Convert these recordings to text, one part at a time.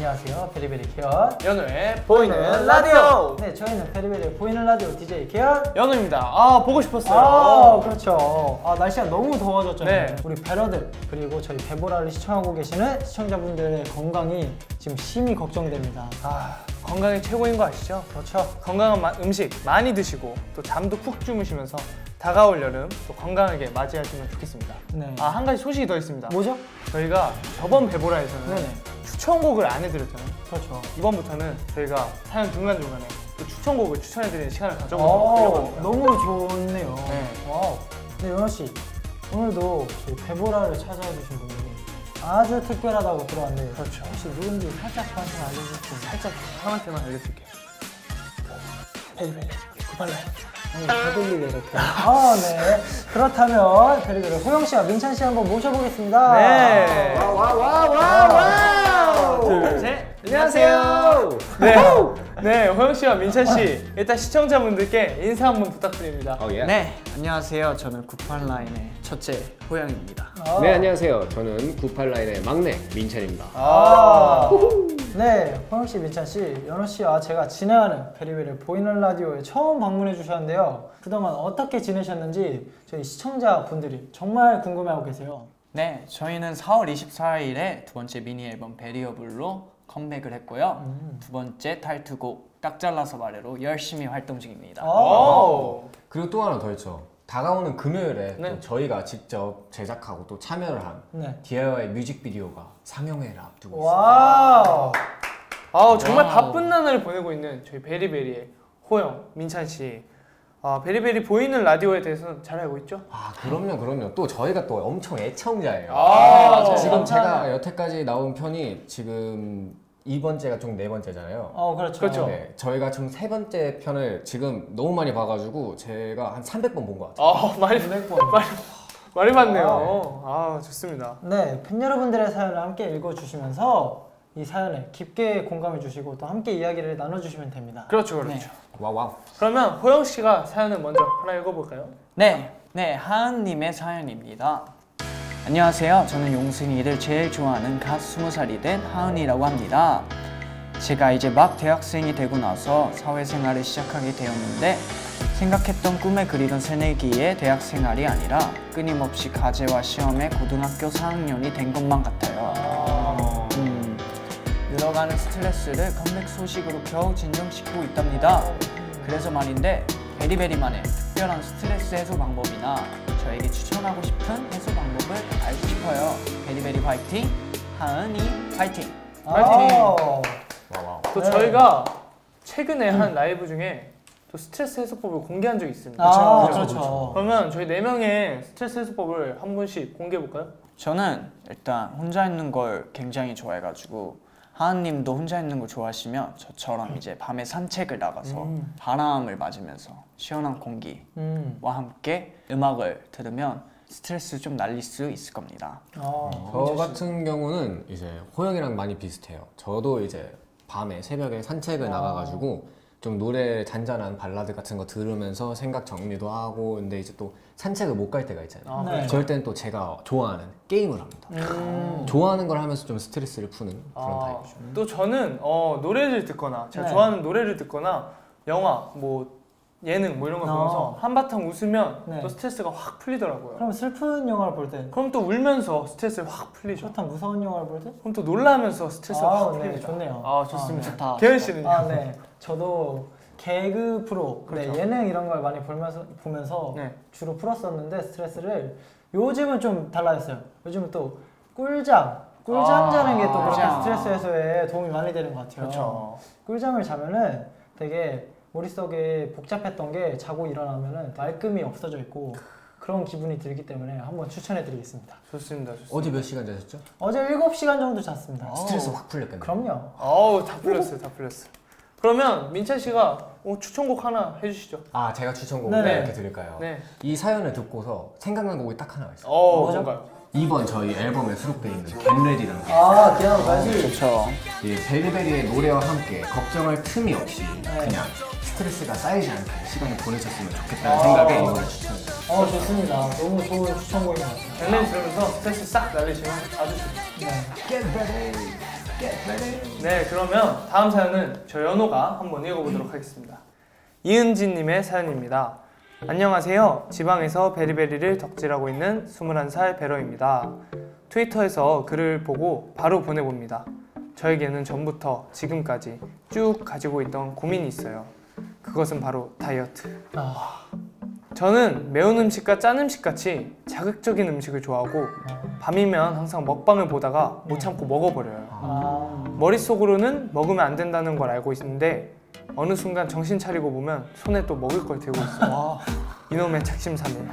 안녕하세요. 베리베리 케어 연우의 보이는 라디오. 네, 저희는 베리베리의 보이는 라디오 DJ 케어 연우입니다. 아, 보고 싶었어요. 그렇죠. 날씨가 너무 더워졌잖아요. 네. 우리 배러들 그리고 저희 베보라를 시청하고 계시는 시청자분들의 건강이 지금 심히 걱정됩니다. 건강이 최고인 거 아시죠? 그렇죠. 건강한 음식 많이 드시고 또 잠도 푹 주무시면서 다가올 여름 또 건강하게 맞이하시면 좋겠습니다. 네. 한 가지 소식이 더 있습니다. 뭐죠? 저희가 저번 베보라에서는 네네. 추천곡을 안 해드렸잖아요. 그렇죠. 이번부터는 저희가 사연 중간중간에 또 추천곡을 추천해드리는 시간을 가져보려고 합니다. 너무 좋네요. 네. 와우. 네, 연호씨, 오늘도 저희 베보라를 찾아주신 분이 아주 특별하다고 들어왔는데 그렇죠. 혹시 누군지 살짝 저한테 알려주시면 살짝 형한테만 알려줄게요. 베리베리 구팔라인. 배돌리게 이렇게. 네. 그렇다면 베리베리 호영씨와 민찬씨 한번 모셔보겠습니다. 네. 둘, 셋. 안녕하세요. 네, 호영 씨와 민찬 씨 일단 시청자분들께 인사 한번 부탁드립니다. 네, 안녕하세요. 저는 98라인의 첫째 호영입니다. 네, 안녕하세요. 저는 98라인의 막내 민찬입니다. 네, 호영씨, 민찬씨, 연호씨와 제가 진행하는 베리베리 보이는 라디오에 처음 방문해 주셨는데요. 그동안 어떻게 지내셨는지 저희 시청자분들이 정말 궁금해하고 계세요. 네, 저희는 4월 24일에 두 번째 미니 앨범 베리어블로 컴백을 했고요. 두 번째 타이틀곡 딱 잘라서 말해로 열심히 활동 중입니다. 그리고 또 하나 더 있죠. 다가오는 금요일에 네. 또 저희가 직접 제작하고 또 참여를 한 네. DIY 뮤직비디오가 상영회를 앞두고 있습니다. 와우. 정말 바쁜 나날을 보내고 있는 저희 베리베리의 호영, 민찬 씨. 베리베리 보이는 라디오에 대해서는 잘 알고 있죠? 그럼요. 또 저희가 또 엄청 애청자예요. 지금 감사합니다. 제가 여태까지 나온 편이 지금 이번째가 총 4번째잖아요. 그렇죠. 네, 저희가 총 3번째 편을 지금 너무 많이 봐가지고 제가 한 300번 본 것 같아요. 말이 많네요. 좋습니다. 네, 팬 여러분들의 사연을 함께 읽어주시면서 이 사연에 깊게 공감해 주시고 또 함께 이야기를 나눠주시면 됩니다. 그렇죠. 와우. 그러면 호영 씨가 사연을 먼저 하나 읽어볼까요? 네, 하은님의 사연입니다. 안녕하세요. 저는 용승이를 제일 좋아하는 갓 20살이 된 하은이라고 합니다. 제가 이제 막 대학생이 되고 나서 사회생활을 시작하게 되었는데 생각했던 꿈에 그리던 새내기의 대학생활이 아니라 끊임없이 과제와 시험에 고등학교 4학년이 된 것만 같아요. 늘어가는 스트레스를 컴백 소식으로 겨우 진정시키고 있답니다. 그래서 말인데 베리베리만의 특별한 스트레스 해소 방법이나 저에게 추천하고 싶은 해소 방법을 알고 싶어요. 베리베리 화이팅! 하은이 화이팅! 와우. 또 저희가 최근에 한 라이브 중에 또 스트레스 해소법을 공개한 적이 있습니다. 그렇죠. 그러면 저희 4명의 스트레스 해소법을 한 분씩 공개해볼까요? 저는 일단 혼자 있는 걸 굉장히 좋아해가지고 하은님도 혼자 있는 거 좋아하시면 저처럼 이제 밤에 산책을 나가서 바람을 맞으면서 시원한 공기와 함께 음악을 들으면 스트레스 좀 날릴 수 있을 겁니다. 저 같은 경우는 이제 호영이랑 많이 비슷해요. 저도 이제 밤에 새벽에 산책을 나가가지고 좀 노래 잔잔한 발라드 같은 거 들으면서 생각 정리도 하고 근데 이제 또 산책을 못 갈 때가 있잖아요. 네. 그럴 때는 또 제가 좋아하는 게임을 합니다. 좋아하는 걸 하면서 좀 스트레스를 푸는 그런 타입이죠. 또 저는 노래를 듣거나 제가 네. 좋아하는 노래를 듣거나 영화, 예능 이런 걸 보면서 한바탕 웃으면 네. 또 스트레스가 확 풀리더라고요. 그럼 슬픈 영화를 볼 때? 그럼 또 울면서 스트레스를 확 풀리죠. 그렇다면 무서운 영화를 볼 때? 그럼 또 놀라면서 스트레스가 확 네, 풀립니다. 좋네요. 좋습니다. 좋다. 계현 씨는요? 네. 저도 개그 프로, 그렇죠. 예능 이런 걸 많이 보면서 네. 주로 풀었었는데 스트레스를 요즘은 좀 달라졌어요. 요즘은 또 꿀잠 자는 게 또 그렇게 꿀잠. 스트레스 해소에 도움이 많이 되는 것 같아요. 그렇죠. 꿀잠을 자면은 되게 머릿속에 복잡했던 게 자고 일어나면은 말끔히 없어져 있고 그런 기분이 들기 때문에 한번 추천해드리겠습니다. 좋습니다. 어제 몇 시간 자셨죠? 어제 7시간 정도 잤습니다. 스트레스 확 풀렸겠네요. 그럼요. 다 풀렸어요. 그러면 민찬 씨가 추천곡 하나 해주시죠. 제가 추천곡을 네. 이렇게 드릴까요? 네. 이 사연을 듣고서 생각난 곡이 딱 하나가 있어요. 뭔가요? 이번 저희 앨범에 수록되어 있는 겟레디라는 곡. 기억나지? 좋죠. 이 베리베리의 노래와 함께 걱정할 틈이 없이 그냥 스트레스가 쌓이지 않게 시간을 보내셨으면 좋겠다는 생각에 이 노래를 추천해요. 좋습니다. 너무 좋은 추천곡인 것 같아요. 겟레디 들으면서 스트레스 싹 날리시면 아주 좋습니다. 네. Get ready. 네, 그러면 다음 사연은 저 연호가 한번 읽어보도록 하겠습니다. 이은지님의 사연입니다. 안녕하세요. 지방에서 베리베리를 덕질하고 있는 21살 베러입니다. 트위터에서 글을 보고 바로 보내봅니다. 저에게는 전부터 지금까지 쭉 가지고 있던 고민이 있어요. 그것은 바로 다이어트. 저는 매운 음식과 짠 음식 같이 자극적인 음식을 좋아하고 밤이면 항상 먹방을 보다가 못 참고 먹어버려요. 머릿속으로는 먹으면 안 된다는 걸 알고 있는데 어느 순간 정신 차리고 보면 손에 또 먹을 걸 들고 있어요. 이놈의 작심삼일.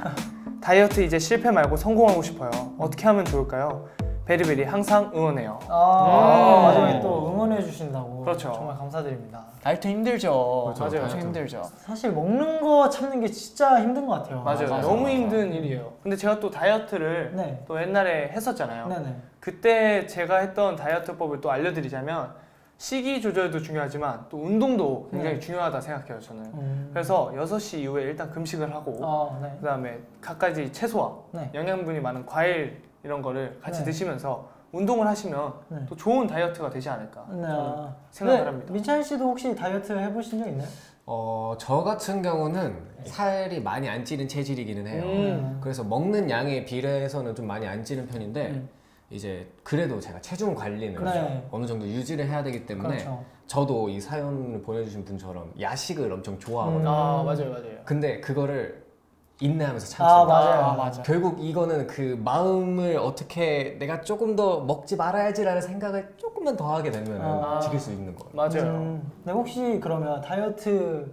다이어트 이제 실패 말고 성공하고 싶어요. 어떻게 하면 좋을까요? 베리베리 항상 응원해요. 마지막에 또 응원해 주신다고. 그렇죠. 정말 감사드립니다. 다이어트 힘들죠. 그렇죠, 맞아요. 다이어트. 힘들죠. 사실 먹는 거 참는 게 진짜 힘든 것 같아요. 맞아요. 너무 힘든 일이에요. 근데 제가 또 다이어트를 네. 또 옛날에 했었잖아요. 네네. 그때 제가 했던 다이어트법을 또 알려드리자면 식이 조절도 중요하지만 또 운동도 굉장히 네. 중요하다 생각해요, 저는. 그래서 6시 이후에 일단 금식을 하고 네. 그다음에 갖가지 채소와 네. 영양분이 많은 과일 이런 거를 같이 네. 드시면서 운동을 하시면 네. 또 좋은 다이어트가 되지 않을까 네. 저는 생각을 합니다. 민찬 씨도 혹시 다이어트 해보신 적 있나요? 저 같은 경우는 살이 많이 안 찌는 체질이기는 해요. 음. 그래서 먹는 양에 비례해서는 좀 많이 안 찌는 편인데 이제 그래도 제가 체중 관리는 네. 어느 정도 유지를 해야 되기 때문에 그렇죠. 저도 이 사연을 보내주신 분처럼 야식을 엄청 좋아하거든요. 맞아요. 근데 그거를 인내하면서 참습니다. 맞아요. 맞아. 결국 이거는 그 마음을 어떻게 내가 조금 더 먹지 말아야지라는 생각을 조금만 더 하게 되면 지킬 수 있는 거예요. 맞아요. 네, 혹시 그러면 다이어트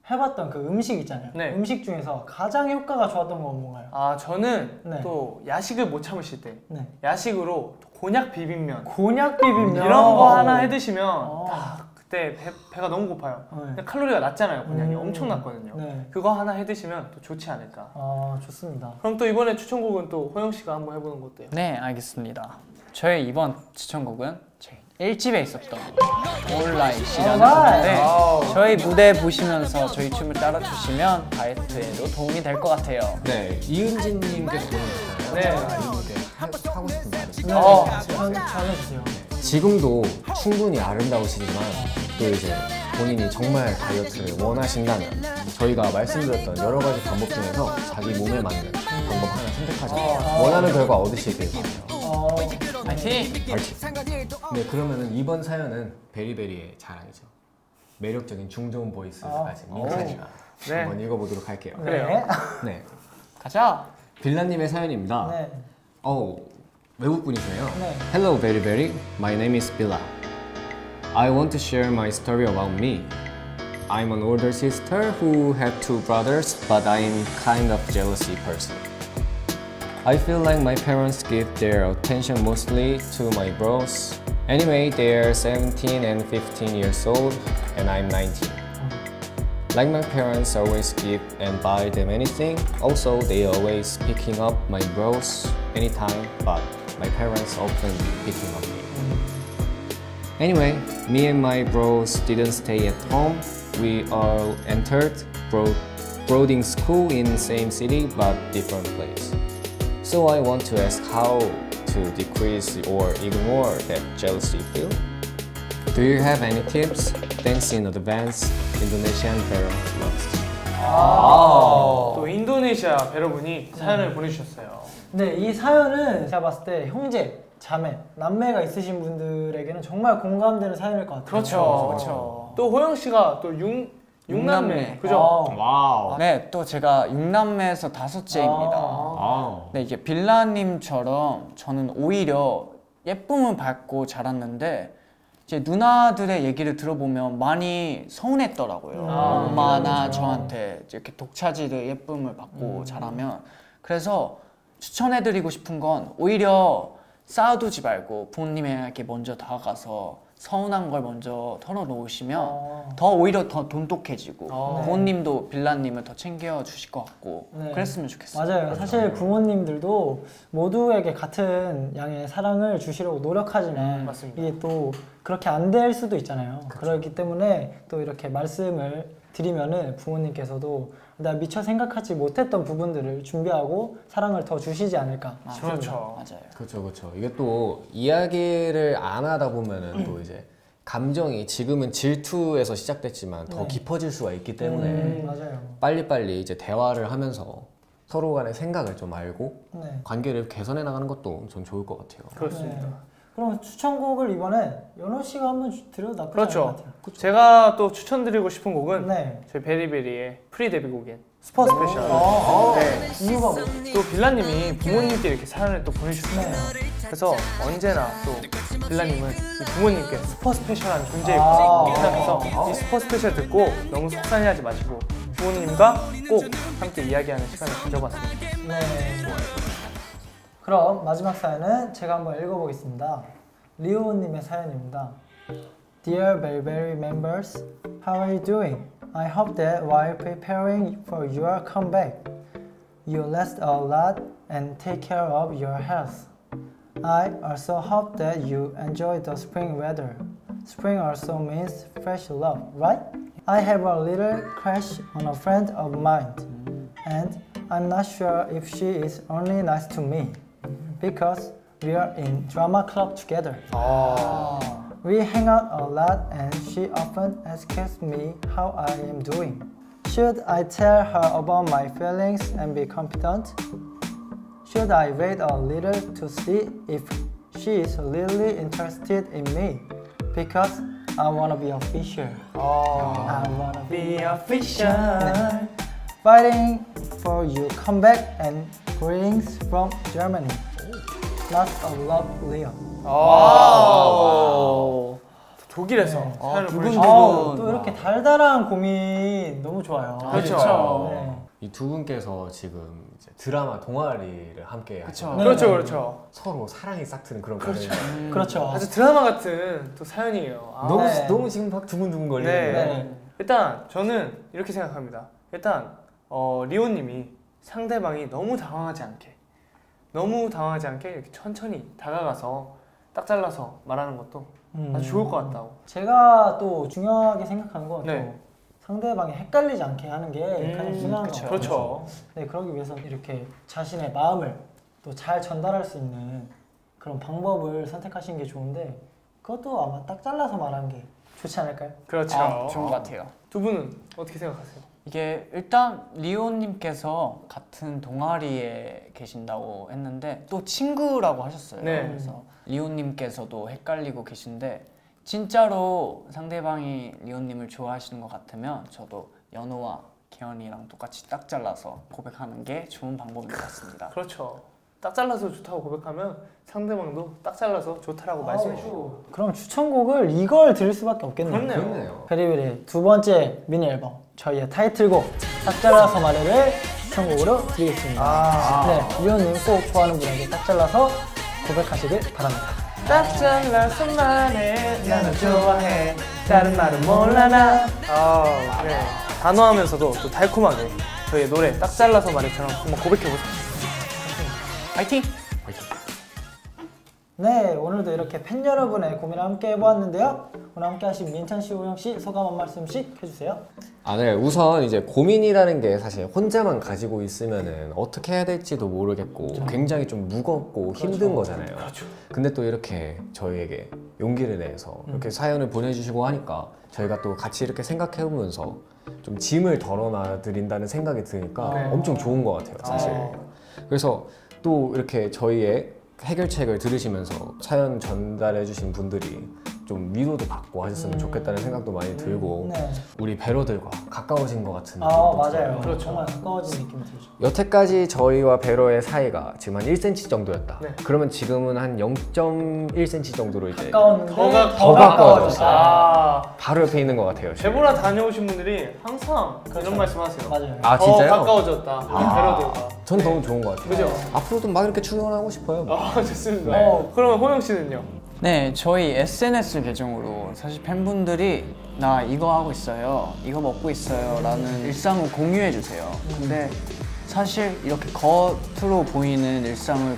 해봤던 그 음식 있잖아요. 네. 음식 중에서 가장 효과가 좋았던 건 뭔가요? 저는 네. 또 야식을 못 참으실 때 네. 야식으로 곤약 비빔면 곤약 비빔면 이런 거 하나 해 드시면 어. 딱 그때 배가 너무 고파요. 네. 근데 칼로리가 낮잖아요. 곤약이 엄청 낮거든요. 네. 그거 하나 해 드시면 또 좋지 않을까. 좋습니다. 그럼 또 이번에 추천곡은 또 호영 씨가 한번 해보는 거 어때요? 네, 알겠습니다. 저의 이번 추천곡은 제 1집에 있었던 Alright이라는 곡인데 저희 무대 보시면서 저희 춤을 따라주시면 다이어트에도 도움이 될 것 같아요. 네, 이은진님께서 보내주셨잖아요. 네. 이분께 하고 싶은 말이 있어요. 네, 전해주세요. 지금도 충분히 아름다우시지만 또 이제 본인이 정말 다이어트를 원하신다면 저희가 말씀드렸던 여러 가지 방법 중에서 자기 몸에 맞는 방법 하나 선택하셔서 원하는 결과 얻으시길 바라요. 파이팅! 파이팅! 네, 그러면은 이번 사연은 베리베리의 자랑이죠. 매력적인 중저음 보이스를 가진 민찬이가 네. 한번 읽어보도록 할게요. 그래요. 네, 가자! 빌라님의 사연입니다. 네. 외국분이시네요. 네. Hello, Berry Berry. My name is Billa. I want to share my story about me. I'm an older sister who had 2 brothers, but I'm kind of jealousy person. I feel like my parents give their attention mostly to my bros. Anyway, they're 17 and 15 years old, and I'm 19. Like my parents always give and buy them anything. Also, they always picking up my bros anytime, but my parents often picking up me. Anyway, me and my bros didn't stay at home. We all entered boarding school in same city but different place. So I want to ask how to decrease or ignore that jealousy feel. Do you have any tips? Thanks in advance. Indonesian Vero loves. 또 인도네시아 배러분이 사연을 보내주셨어요. 네, 이 사연은 제가 봤을 때 형제, 자매, 남매가 있으신 분들에게는 정말 공감되는 사연일 것 같아요. 그렇죠. 또 호영 씨가 또 육남매, 그죠? 와우. 네, 또 제가 6남매에서 5째입니다. 네, 이게 빌라님처럼 저는 오히려 예쁨을 받고 자랐는데 이제 누나들의 얘기를 들어보면 많이 서운했더라고요. 엄마나 저한테 이렇게 독차지를 예쁨을 받고 자라면. 그래서 추천해드리고 싶은 건 오히려 쌓아두지 말고 부모님에게 먼저 다가가서 서운한 걸 먼저 털어놓으시면 더 오히려 더 돈독해지고 부모님도 빌라님을 더 챙겨주실 것 같고 네. 그랬으면 좋겠어요. 맞아요. 사실 부모님들도 모두에게 같은 양의 사랑을 주시려고 노력하지만 맞습니다. 이게 또 그렇게 안 될 수도 있잖아요. 그렇기 때문에 또 이렇게 말씀을 드리면은 부모님께서도 나 미처 생각하지 못했던 부분들을 준비하고 사랑을 더 주시지 않을까 싶습니다. 그렇죠. 맞아요. 그렇죠, 그렇죠. 이게 또 이야기를 안 하다 보면은 또 이제 감정이 지금은 질투에서 시작됐지만 더 네. 깊어질 수가 있기 때문에 맞아요. 빨리빨리 이제 대화를 하면서 서로 간의 생각을 좀 알고 네. 관계를 개선해 나가는 것도 전 좋을 것 같아요. 그렇습니다. 네. 그럼 추천곡을 이번엔 연호 씨가 한번 드려도 나쁘지 않을 것 그렇죠. 같아요. 제가 또 추천드리고 싶은 곡은 네. 저희 베리베리의 프리 데뷔곡인 슈퍼 스페셜. 네. 이유가 뭐? 또 빌라님이 부모님께 이렇게 사연을 또 보내주셨어요. 그래서 언제나 또 빌라님은 이 부모님께 슈퍼 스페셜한 존재이고 생각해서 이 슈퍼 스페셜 듣고 너무 속상해하지 마시고 부모님과 꼭 함께 이야기하는 시간을 가져봤습니다. 네. 그럼 마지막 사연은 제가 한번 읽어보겠습니다. 리오님의 사연입니다. Dear Berry members, how are you doing? I hope that while preparing for your comeback, you rest a lot and take care of your health. I also hope that you enjoy the spring weather. Spring also means fresh love, right? I have a little crush on a friend of mine, and I'm not sure if she is only nice to me, because we are in drama club together. We hang out a lot and she often asks me how I am doing. Should I tell her about my feelings and be confident? Should I wait a little to see if she is really interested in me? Because I wanna be official. I wanna be official. Fighting for you comeback and greetings from Germany. Lots of love, Leo. 독일에서 사연을 두근 보내주셨고 또 이렇게 달달한 고민 너무 좋아요. 그렇죠. 네. 이 두 분께서 지금 이제 드라마 동아리를 함께 하시고 그렇죠, 그렇죠. 서로 사랑이 싹트는 그런 그렇죠. 그렇죠. 아주 드라마 같은 또 사연이에요. 너무 네. 너무 지금 막 두근두근 거리는 네. 네. 일단 저는 이렇게 생각합니다. 일단 리오님이 상대방이 너무 당황하지 않게 이렇게 천천히 다가가서 딱 잘라서 말하는 것도 아주 좋을 것 같다고. 제가 또 중요하게 생각하는 건 또 네. 상대방이 헷갈리지 않게 하는 게 가장 중요한 것 같아요. 그렇죠. 네, 그러기 위해서 이렇게 자신의 마음을 또 잘 전달할 수 있는 그런 방법을 선택하시는 게 좋은데 그것도 아마 딱 잘라서 말하는 게 좋지 않을까요? 그렇죠. 좋은 것 같아요. 두 분은 어떻게 생각하세요? 이게 일단 리오님께서 같은 동아리에 계신다고 했는데 또 친구라고 하셨어요. 네. 그래서 리오님께서도 헷갈리고 계신데 진짜로 상대방이 리오님을 좋아하시는 것 같으면 저도 연호와 기현이랑 똑같이 딱 잘라서 고백하는 게 좋은 방법인 것 같습니다. 그렇죠. 딱 잘라서 좋다고 고백하면 상대방도 딱 잘라서 좋다라고 말씀해 주고. 그럼 추천곡을 이걸 들을 수밖에 없겠네요. 그렇네요. 베리베리 두 번째 미니 앨범 저희의 타이틀곡 딱 잘라서 말해를 추천곡으로 드리겠습니다. 네, 리오님 꼭 좋아하는 분에게 딱 잘라서 고백하시길 바랍니다. 딱 잘라서 말해 나는 좋아해 다른 말은 몰라 나. 네. 단호하면서도 또 달콤하게 저희의 노래 딱 잘라서 말해처럼 한번 고백해보세요. 파이팅! 네, 오늘도 이렇게 팬 여러분의 고민을 함께 해보았는데요. 오늘 함께 하신 민찬 씨, 호영 씨 소감 한 말씀씩 해주세요. 네. 우선 이제 고민이라는 게 사실 혼자만 가지고 있으면은 어떻게 해야 될지도 모르겠고 굉장히 좀 무겁고 힘든 거잖아요. 근데 또 이렇게 저희에게 용기를 내서 이렇게 사연을 보내주시고 하니까 저희가 또 같이 이렇게 생각해보면서 좀 짐을 덜어놔 드린다는 생각이 드니까 엄청 좋은 것 같아요, 사실. 그래서 또 이렇게 저희의 해결책을 들으시면서 사연 전달해주신 분들이 좀 위로도 받고 하셨으면 좋겠다는 생각도 많이 들고 네. 우리 배러들과 가까워진 것 같은 느낌도 맞아요. 들어요. 그렇죠. 정말 가까워진 느낌이 들죠. 여태까지 저희와 배러의 사이가 지금 한 1cm 정도였다. 네. 그러면 지금은 한 0.1cm 정도로 이제 가까웠는데 더 가까워졌어요. 바로 옆에 있는 것 같아요. 지금. 제보라 다녀오신 분들이 항상 이런 말씀하세요. 맞아요. 아 더 진짜요? 가까워졌다. 우리 배러들과. 전 너무 좋은 것 같아요. 그죠? 앞으로도 막 이렇게 출연하고 싶어요. 좋습니다. 네. 그러면 호영 씨는요? 네, 저희 SNS 계정으로 사실 팬분들이 나 이거 하고 있어요, 이거 먹고 있어요 라는 일상을 공유해 주세요. 근데 사실 이렇게 겉으로 보이는 일상을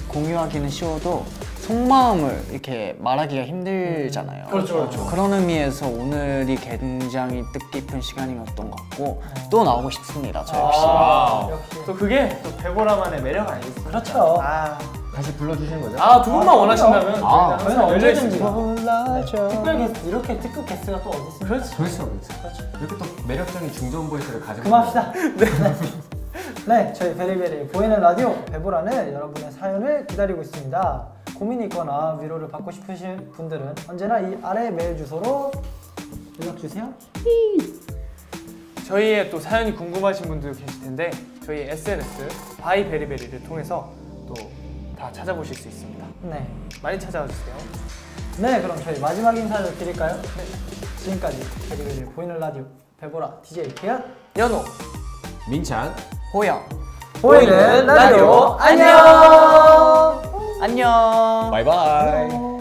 공유하기는 쉬워도 속마음을 이렇게 말하기가 힘들잖아요. 그렇죠. 그런 의미에서 오늘이 굉장히 뜻깊은 시간이었던 것 같고 또 나오고 싶습니다. 저 역시. 역시. 또 그게 또 베보라만의 매력 아니겠습니까? 그렇죠. 다시 불러주시는 거죠? 두 분만 원하신다면 저희는 저희는 항상 열려 언제든지 있습니다. 특별 게스트 이렇게 특급 게스트가 또 어디 있습니까? 그렇죠. 이렇게 또 매력적인 중저음 보이스를 가지고 그만합시다. 네, 저희 베리베리 보이는 라디오 베보라는 여러분의 사연을 기다리고 있습니다. 고민이 있거나 위로를 받고 싶으신 분들은 언제나 이 아래 메일 주소로 연락 주세요. 저희의 또 사연이 궁금하신 분들도 계실 텐데 저희 SNS 바이베리베리를 통해서 또 다 찾아보실 수 있습니다. 네. 많이 찾아와 주세요. 네, 그럼 저희 마지막 인사를 드릴까요? 네. 지금까지 베리베리 보이는 라디오 베보라 DJ 태연 연호 민찬 호영. 보이는 라디오 안녕. 안녕. 바이바이. 안녕.